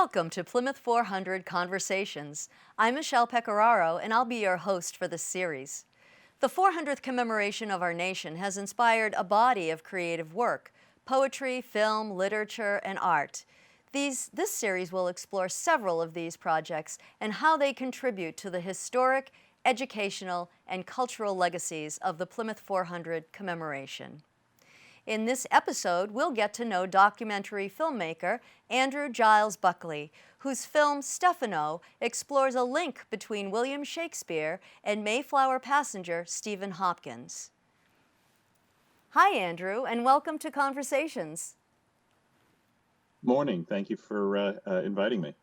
Welcome to Plymouth 400 Conversations. I'm Michele Pecoraro, and I'll be your host for this series. The 400th commemoration of our nation has inspired a body of creative work: poetry, film, literature, and art. This series will explore several of these projects and how they contribute to the historic, educational, and cultural legacies of the Plymouth 400 commemoration. In this episode, we'll get to know documentary filmmaker Andrew Giles Buckley, whose film Stephano explores a link between William Shakespeare and Mayflower passenger Stephen Hopkins. Hi, Andrew, and welcome to Conversations. Morning. Thank you for inviting me.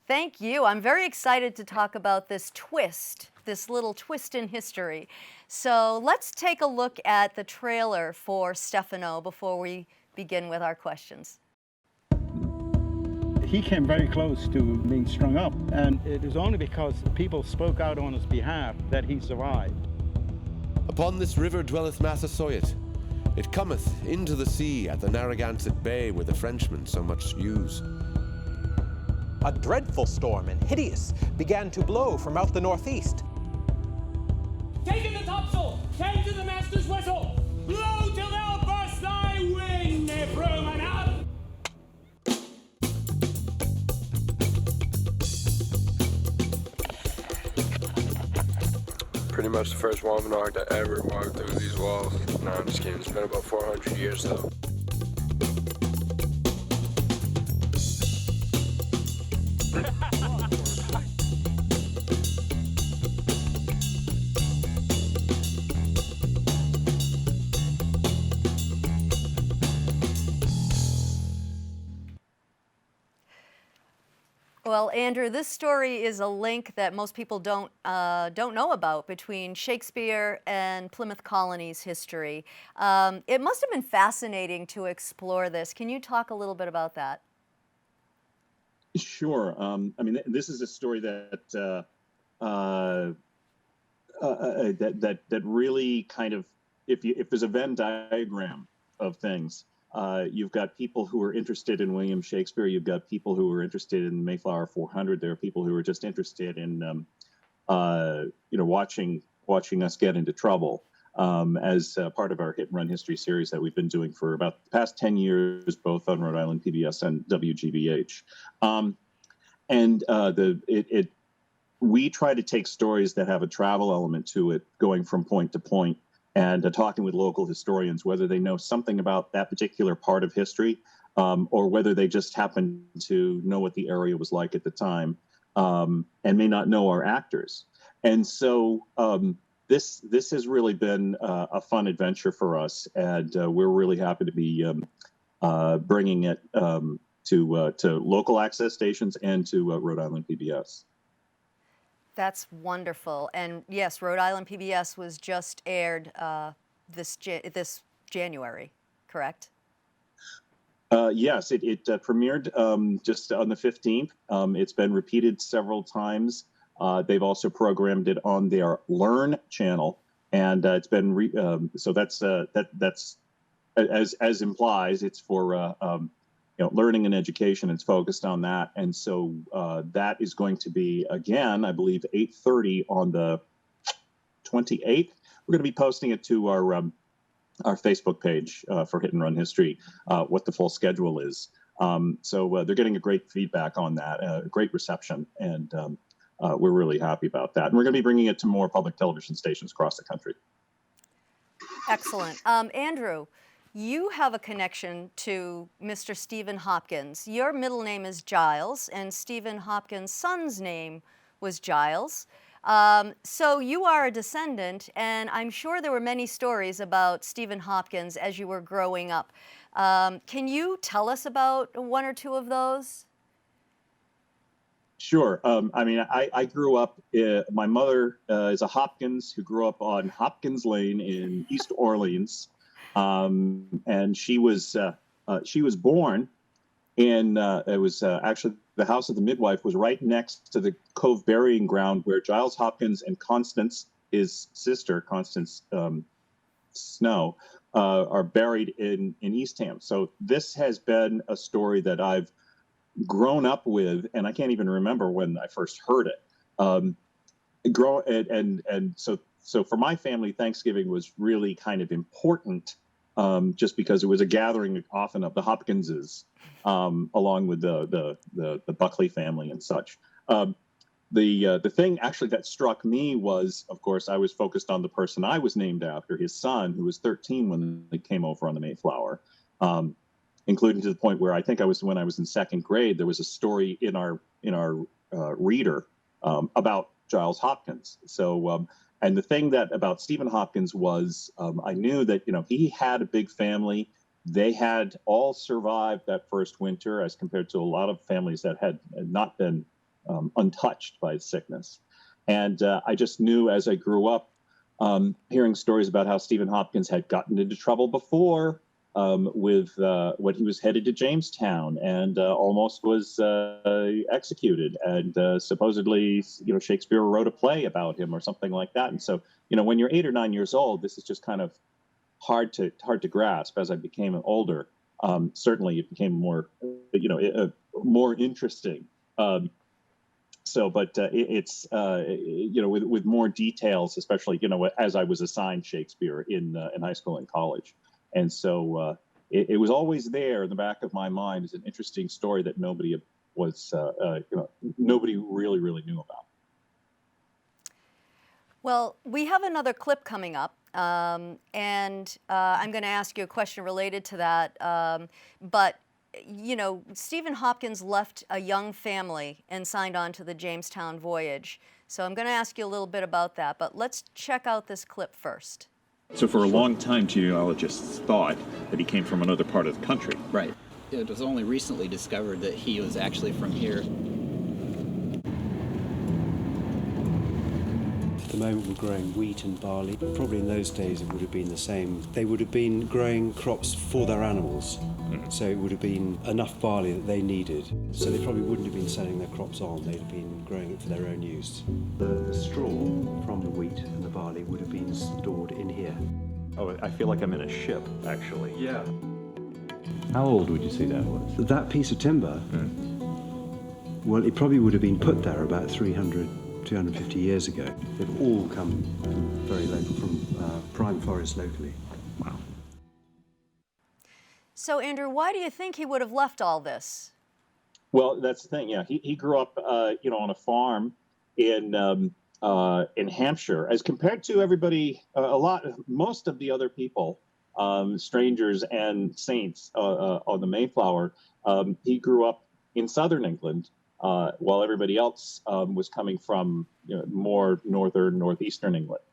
Thank you. I'm very excited to talk about this little twist in history. So let's take a look at the trailer for Stephano before we begin with our questions. He came very close to being strung up, and it was only because people spoke out on his behalf that he survived. Upon this river dwelleth Massasoit. It cometh into the sea at the Narragansett Bay where the Frenchmen so much use. A dreadful storm and hideous began to blow from out the northeast. Take in the topsail! Tend to the master's whistle! Blow till thou burst thy wing, ne broom and up! Pretty much the first Wampanoag that ever walked through these walls. No, I'm just kidding. It's been about 400 years though. Well, Andrew, this story is a link that most people don't know about between Shakespeare and Plymouth Colony's history. It must have been fascinating to explore this. Can you talk a little bit about that? Sure. I mean, this is a story that that really kind of, if there's a Venn diagram of things. You've got people who are interested in William Shakespeare. You've got people who are interested in Mayflower 400. There are people who are just interested in, watching us get into trouble as part of our Hit and Run History series that we've been doing for about the past 10 years, both on Rhode Island PBS and WGBH. We try to take stories that have a travel element to it, going from point to point, and talking with local historians, whether they know something about that particular part of history, or whether they just happen to know what the area was like at the time, and may not know our actors. And so this has really been a fun adventure for us, and we're really happy to be bringing it to local access stations and to Rhode Island PBS. That's wonderful. And yes, Rhode Island PBS was just aired this January, correct? Yes, it premiered just on the 15th. It's been repeated several times. They've also programmed it on their Learn channel, and it's been so that's as implies, it's for learning and education. It's focused on that, and so that is going to be, again, I believe 8:30 on the 28th. We're going to be posting it to our Facebook page for Hit and Run History, what the full schedule is. So they're getting a great feedback on that, a great reception, and we're really happy about that. And we're going to be bringing it to more public television stations across the country. Excellent. Andrew, you have a connection to Mr. Stephen Hopkins. Your middle name is Giles, and Stephen Hopkins' son's name was Giles. So you are a descendant, and I'm sure there were many stories about Stephen Hopkins as you were growing up. Can you tell us about one or two of those? Sure. I mean, I grew up, my mother is a Hopkins who grew up on Hopkins Lane in East Orleans. And she was born in, it was actually the house of the midwife was right next to the Cove burying ground where Giles Hopkins and Constance, his sister, Constance Snow, are buried in Eastham. So this has been a story that I've grown up with, and I can't even remember when I first heard it. So for my family, Thanksgiving was really kind of important, just because it was a gathering often of the Hopkinses, along with the Buckley family and such. The thing actually that struck me was, of course, I was focused on the person I was named after, his son, who was 13 when they came over on the Mayflower, including to the point where I think when I was in second grade, there was a story in our reader about Giles Hopkins. So, and the thing that about Stephen Hopkins was, I knew that, he had a big family. They had all survived that first winter as compared to a lot of families that had not been untouched by sickness. And I just knew as I grew up, hearing stories about how Stephen Hopkins had gotten into trouble before with when he was headed to Jamestown and almost was executed. And supposedly, Shakespeare wrote a play about him or something like that. And so, when you're 8 or 9 years old, this is just kind of hard to grasp. As I became older, certainly it became more, more interesting. But it's with more details, especially as I was assigned Shakespeare in high school and college, and so it was always there in the back of my mind as an interesting story that nobody really knew about. Well, we have another clip coming up, and I'm going to ask you a question related to that, but. Stephen Hopkins left a young family and signed on to the Jamestown voyage. So I'm going to ask you a little bit about that, but let's check out this clip first. So for a long time, genealogists thought that he came from another part of the country. Right. It was only recently discovered that he was actually from here. At the moment we're growing wheat and barley. Probably in those days it would have been the same. They would have been growing crops for their animals. So it would have been enough barley that they needed. So they probably wouldn't have been selling their crops on. They'd have been growing it for their own use. The straw from the wheat and the barley would have been stored in here. Oh, I feel like I'm in a ship, actually. Yeah. How old would you say that was? That piece of timber, well, it probably would have been put there about 300, 250 years ago. They've all come from very local, from prime forest locally. Wow. So, Andrew, why do you think he would have left all this? Well, that's the thing. Yeah, he grew up, on a farm in Hampshire, as compared to everybody. Most of the other people, strangers and saints on the Mayflower, he grew up in southern England, while everybody else was coming from more northeastern England.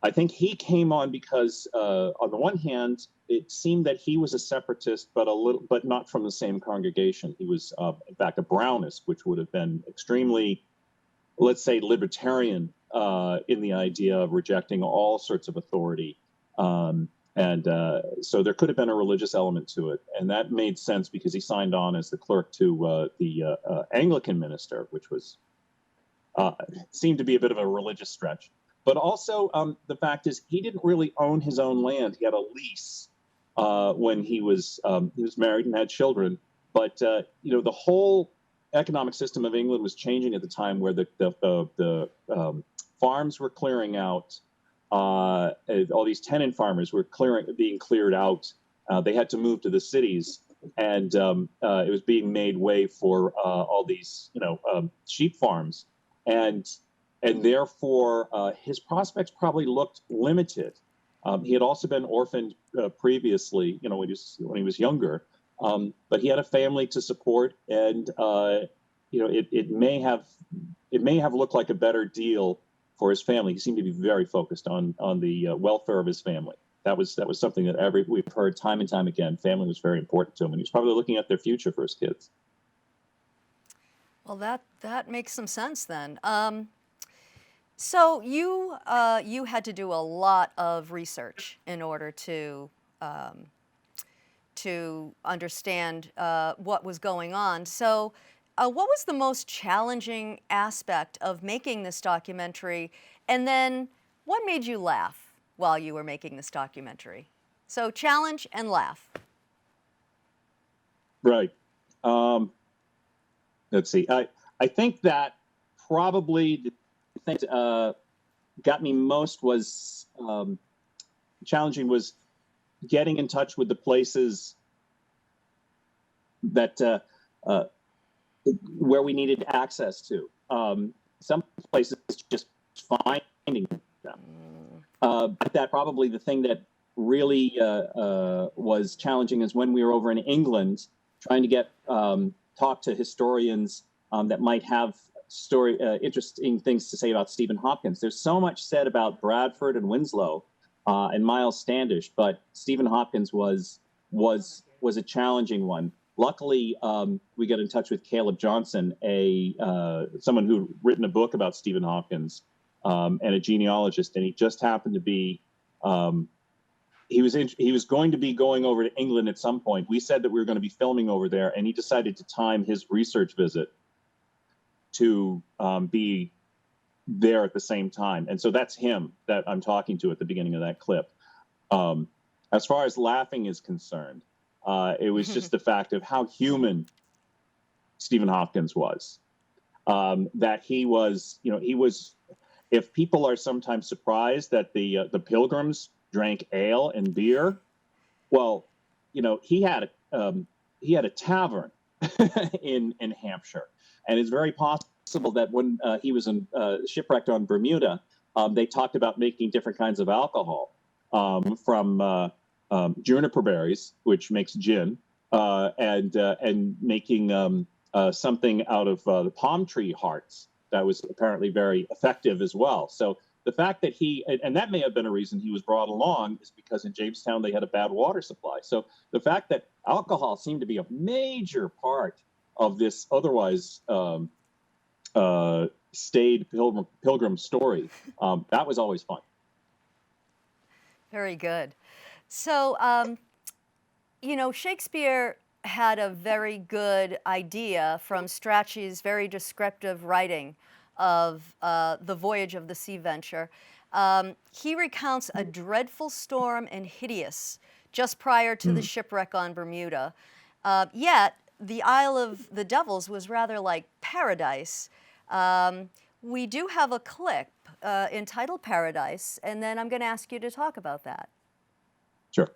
I think he came on because, on the one hand, it seemed that he was a separatist, but not from the same congregation. He was, in fact, a Brownist, which would have been extremely, let's say, libertarian in the idea of rejecting all sorts of authority. So there could have been a religious element to it. And that made sense because he signed on as the clerk to the Anglican minister, which was seemed to be a bit of a religious stretch. But also, the fact is, he didn't really own his own land. He had a lease when he was married and had children. But the whole economic system of England was changing at the time, where the farms were clearing out. All these tenant farmers were being cleared out. They had to move to the cities, and it was being made way for all these sheep farms, and therefore his prospects probably looked limited. He had also been orphaned previously, when he was younger, but he had a family to support, and it may have looked like a better deal for his family. He seemed to be very focused on the welfare of his family. That was something that we've heard time and time again. Family was very important to him, and he was probably looking at their future for his kids. Well, that makes some sense then. So you had to do a lot of research in order to understand what was going on. So what was the most challenging aspect of making this documentary? And then what made you laugh while you were making this documentary? So challenge and laugh. Right. Let's see. I think that probably the thing that got me most was challenging was getting in touch with the places that where we needed access to. Some places just finding them. But that probably the thing that really was challenging is when we were over in England, trying to get talk to historians that might have interesting things to say about Stephen Hopkins. There's so much said about Bradford and Winslow and Miles Standish, but Stephen Hopkins was a challenging one. Luckily, we got in touch with Caleb Johnson, someone who'd written a book about Stephen Hopkins and a genealogist, and he just happened to be he was going to be going over to England at some point. We said that we were going to be filming over there, and he decided to time his research visit to be there at the same time. And so that's him that I'm talking to at the beginning of that clip. As far as laughing is concerned, it was just the fact of how human Stephen Hopkins was. That he was, if people are sometimes surprised that the Pilgrims drank ale and beer, well, he had a tavern in Hampshire, and it's very possible that when he was shipwrecked on Bermuda, they talked about making different kinds of alcohol from juniper berries, which makes gin, and making something out of the palm tree hearts that was apparently very effective as well. So the fact that and that may have been a reason he was brought along, is because in Jamestown they had a bad water supply. So the fact that alcohol seemed to be a major part of this otherwise staid pilgrim story, that was always fun. Very good. So, Shakespeare had a very good idea from Strachey's very descriptive writing of the voyage of the Sea Venture. He recounts a dreadful storm and hideous just prior to the shipwreck on Bermuda. Yet, the Isle of the Devils was rather like paradise. We do have a clip entitled Paradise, and then I'm going to ask you to talk about that. Sure.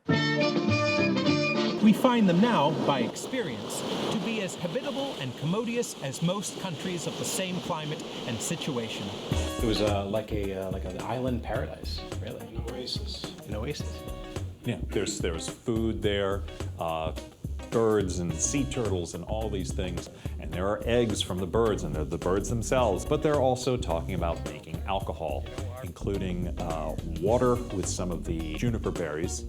We find them now, by experience, to be as habitable and commodious as most countries of the same climate and situation. It was like an island paradise, really. An oasis. An oasis. Yeah, there's food there, birds and sea turtles and all these things, and there are eggs from the birds, and they're the birds themselves, but they're also talking about making alcohol, including water with some of the juniper berries.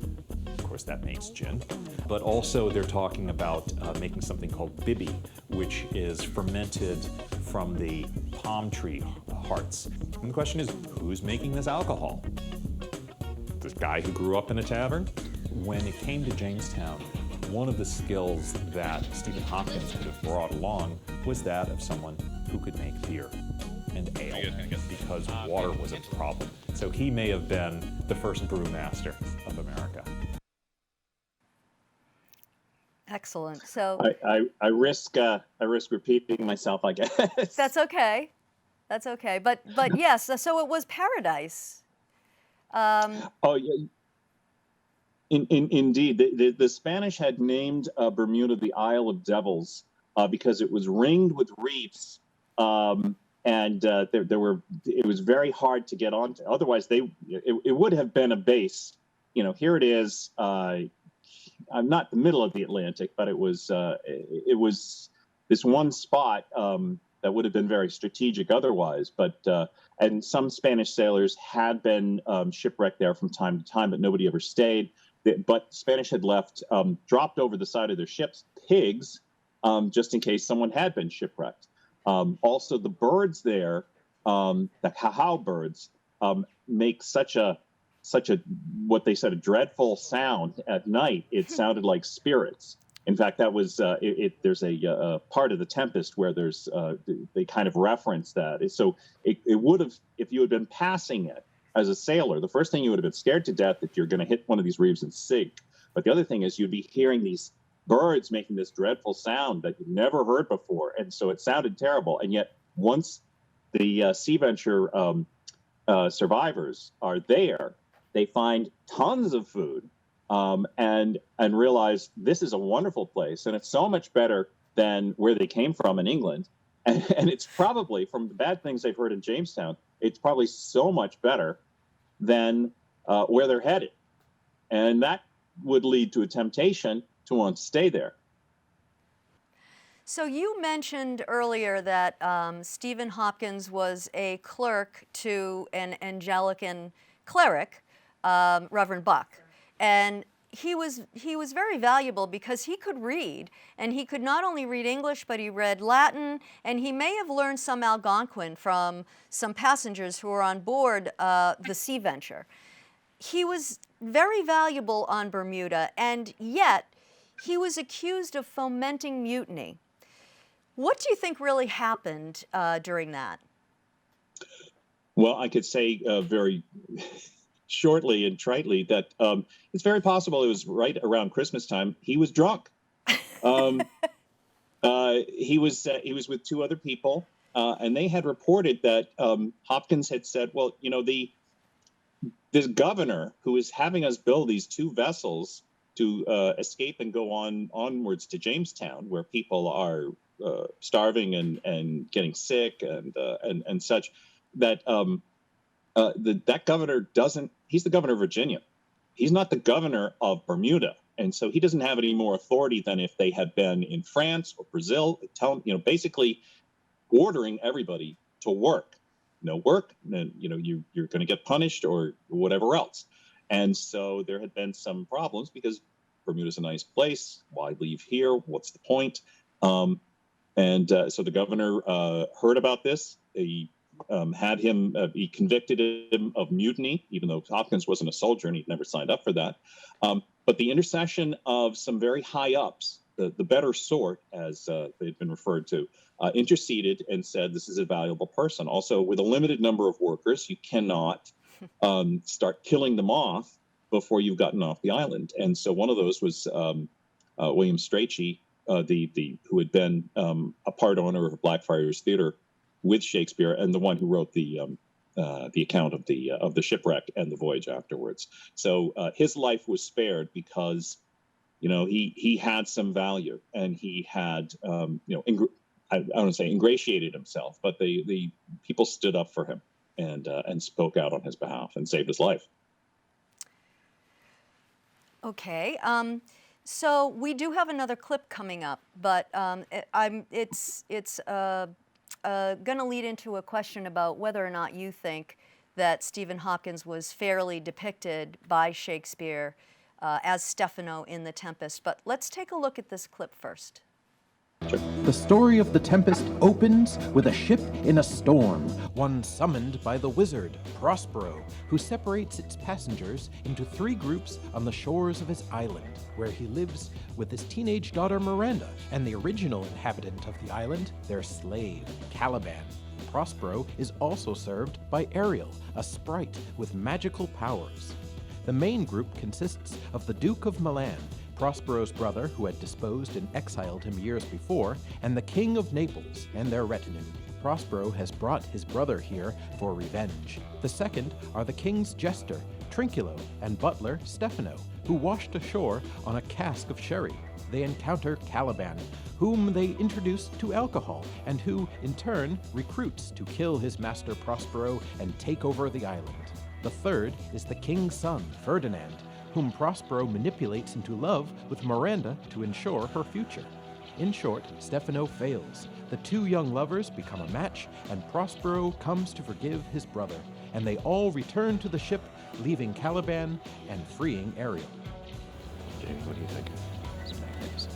Of course, that makes gin. But also they're talking about making something called bibby, which is fermented from the palm tree hearts. And the question is, who's making this alcohol? This guy who grew up in a tavern? When it came to Jamestown, one of the skills that Stephen Hopkins could have brought along was that of someone who could make beer and ale, because water was a problem. So he may have been the first brewmaster of America. Excellent. So I risk repeating myself, I guess. That's okay. That's okay. But yes, so it was paradise. Oh yeah. Indeed, the Spanish had named Bermuda the Isle of Devils because it was ringed with reefs, and it was very hard to get onto. Otherwise, it would have been a base. Here it is. I'm not the middle of the Atlantic, but it was this one spot that would have been very strategic otherwise. But and some Spanish sailors had been shipwrecked there from time to time, but nobody ever stayed. But the Spanish had left, dropped over the side of their ships, pigs, just in case someone had been shipwrecked. Also, the birds there, the cacao birds, make such a what they said, a dreadful sound at night. It sounded like spirits. In fact, that was there's a part of the Tempest where there's they kind of reference that. So it would have, if you had been passing it as a sailor, the first thing you would have been scared to death that you're going to hit one of these reefs and sink. But the other thing is you'd be hearing these birds making this dreadful sound that you've never heard before. And so it sounded terrible. And yet once the Sea Venture survivors are there, they find tons of food and realize this is a wonderful place. And it's so much better than where they came from in England. And it's probably, from the bad things they've heard in Jamestown, it's probably so much better than where they're headed. And that would lead to a temptation to want to stay there. So you mentioned earlier that Stephen Hopkins was a clerk to an Anglican cleric, Reverend Buck, and he was very valuable because he could read, and he could not only read English, but he read Latin, and he may have learned some Algonquin from some passengers who were on board the Sea Venture. He was very valuable on Bermuda, and yet he was accused of fomenting mutiny. What do you think really happened during that? Well, I could say very shortly and tritely that it's very possible it was right around Christmas time. He was drunk. He was with two other people, and they had reported that Hopkins had said, "Well, you know, this governor who is having us build these two vessels to escape and go onwards to Jamestown, where people are starving and getting sick and such, that that governor doesn't. He's the governor of Virginia. He's not the governor of Bermuda, and so he doesn't have any more authority than if they had been in France or Brazil. Basically ordering everybody to work. No work, then you're going to get punished or whatever else. And so there had been some problems because Bermuda's a nice place. Why leave here? What's the point? So the governor heard about this. He had him, he convicted him of mutiny, even though Hopkins wasn't a soldier and he'd never signed up for that. But the intercession of some very high ups, the better sort, as they'd been referred to, interceded and said, this is a valuable person. Also, with a limited number of workers, you cannot start killing them off before you've gotten off the island. And so one of those was William Strachey, who had been a part owner of Blackfriars Theater with Shakespeare, and the one who wrote the account of the shipwreck and the voyage afterwards. So his life was spared because, he had some value, and he had, I don't want to say ingratiated himself, but the people stood up for him and spoke out on his behalf and saved his life. Okay. So we do have another clip coming up, but it's going to lead into a question about whether or not you think that Stephen Hopkins was fairly depicted by Shakespeare as Stephano in The Tempest. But let's take a look at this clip first. The story of The Tempest opens with a ship in a storm, one summoned by the wizard, Prospero, who separates its passengers into 3 groups on the shores of his island, where he lives with his teenage daughter Miranda and the original inhabitant of the island, their slave, Caliban. Prospero is also served by Ariel, a sprite with magical powers. The main group consists of the Duke of Milan, Prospero's brother, who had disposed and exiled him years before, and the King of Naples and their retinue. Prospero has brought his brother here for revenge. The second are the king's jester, Trinculo, and butler, Stephano, who washed ashore on a cask of sherry. They encounter Caliban, whom they introduce to alcohol, and who, in turn, recruits to kill his master Prospero and take over the island. The third is the king's son, Ferdinand, whom Prospero manipulates into love with Miranda to ensure her future. In short, Stephano fails. The 2 young lovers become a match, and Prospero comes to forgive his brother, and they all return to the ship, leaving Caliban and freeing Ariel. Jamie, what do you think? It's magnificent.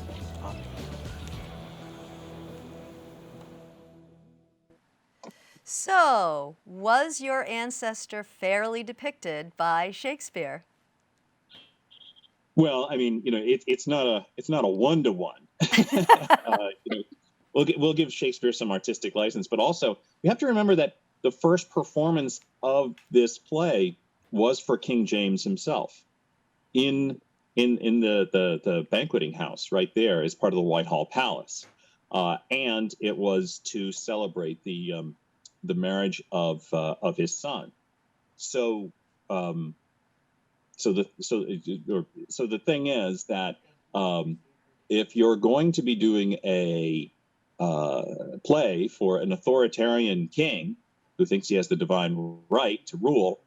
So, was your ancestor fairly depicted by Shakespeare? Well, I mean, it's not a 1-to-1. We'll give Shakespeare some artistic license, but also you have to remember that the first performance of this play was for King James himself in in the banqueting house right there as part of the Whitehall Palace, and it was to celebrate the marriage of his son. So so the thing is that if you're going to be doing a play for an authoritarian king who thinks he has the divine right to rule,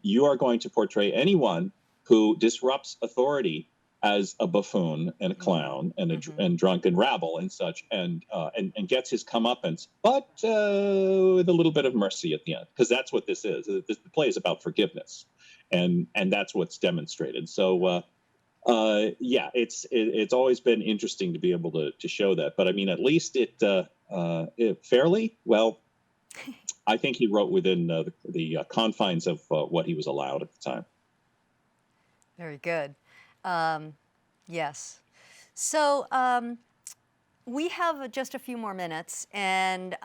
you are going to portray anyone who disrupts authority as a buffoon and a clown and and drunken rabble and such, and gets his comeuppance, but with a little bit of mercy at the end, because that's what this is. The play is about forgiveness, and that's what's demonstrated. So yeah, it's always been interesting to be able to show that. But I mean, at least it fairly well. I think he wrote within the confines of what he was allowed at the time. Very good. Yes. So we have just a few more minutes, and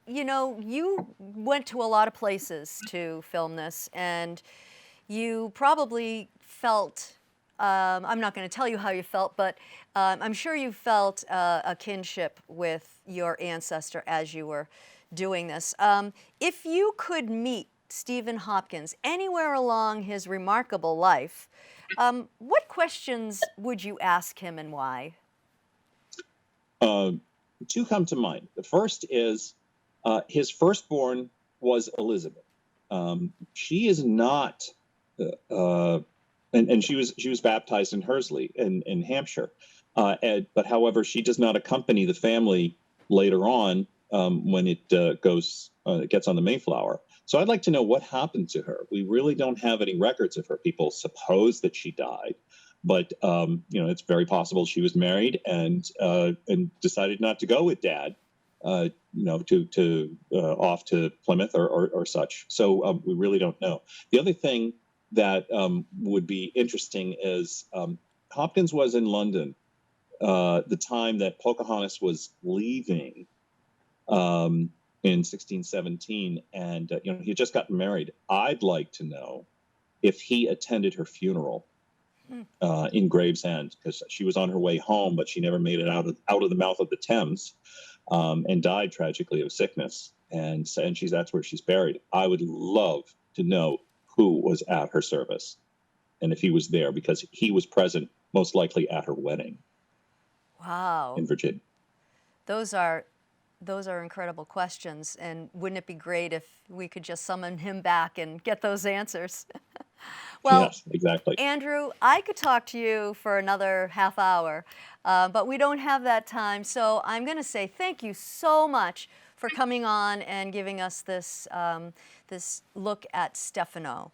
you know, you went to a lot of places to film this, and you probably felt, I'm not going to tell you how you felt, but I'm sure you felt a kinship with your ancestor as you were doing this. If you could meet Stephen Hopkins anywhere along his remarkable life, what questions would you ask him and why? Two come to mind. The first is his firstborn was Elizabeth. She is not, and she was baptized in Hursley in Hampshire, but however, she does not accompany the family later on when it gets on the Mayflower. So I'd like to know what happened to her. We really don't have any records of her. People suppose that she died, but you know, it's very possible she was married and decided not to go with Dad, you know, to off to Plymouth or such. So we really don't know. The other thing that would be interesting is Hopkins was in London the time that Pocahontas was leaving. In 1617, and you know, he had just gotten married. I'd like to know if he attended her funeral in Gravesend, because she was on her way home, but she never made it out of the mouth of the Thames, and died tragically of sickness. And that's where she's buried. I would love to know who was at her service, and if he was there, because he was present, most likely at her wedding. Wow. In Virginia. Those are incredible questions, and wouldn't it be great if we could just summon him back and get those answers? Well, yes, exactly. Andrew, I could talk to you for another half hour, but we don't have that time, so I'm going to say thank you so much for coming on and giving us this, this look at Stephano.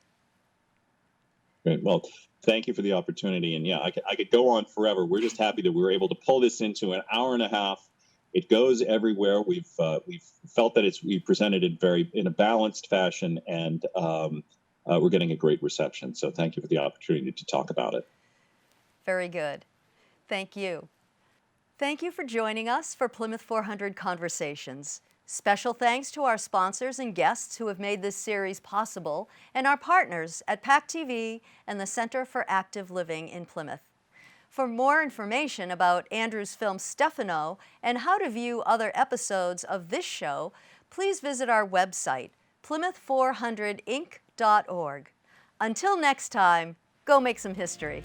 Great. Well, thank you for the opportunity, and yeah, I could go on forever. We're just happy that we were able to pull this into an hour and a half. It goes everywhere. We've felt that we presented it in a balanced fashion, and we're getting a great reception. So thank you for the opportunity to talk about it. Very good. Thank you. Thank you for joining us for Plymouth 400 Conversations. Special thanks to our sponsors and guests who have made this series possible, and our partners at PAC TV and the Center for Active Living in Plymouth. For more information about Andrew's film Stephano and how to view other episodes of this show, please visit our website, plymouth400inc.org. Until next time, go make some history.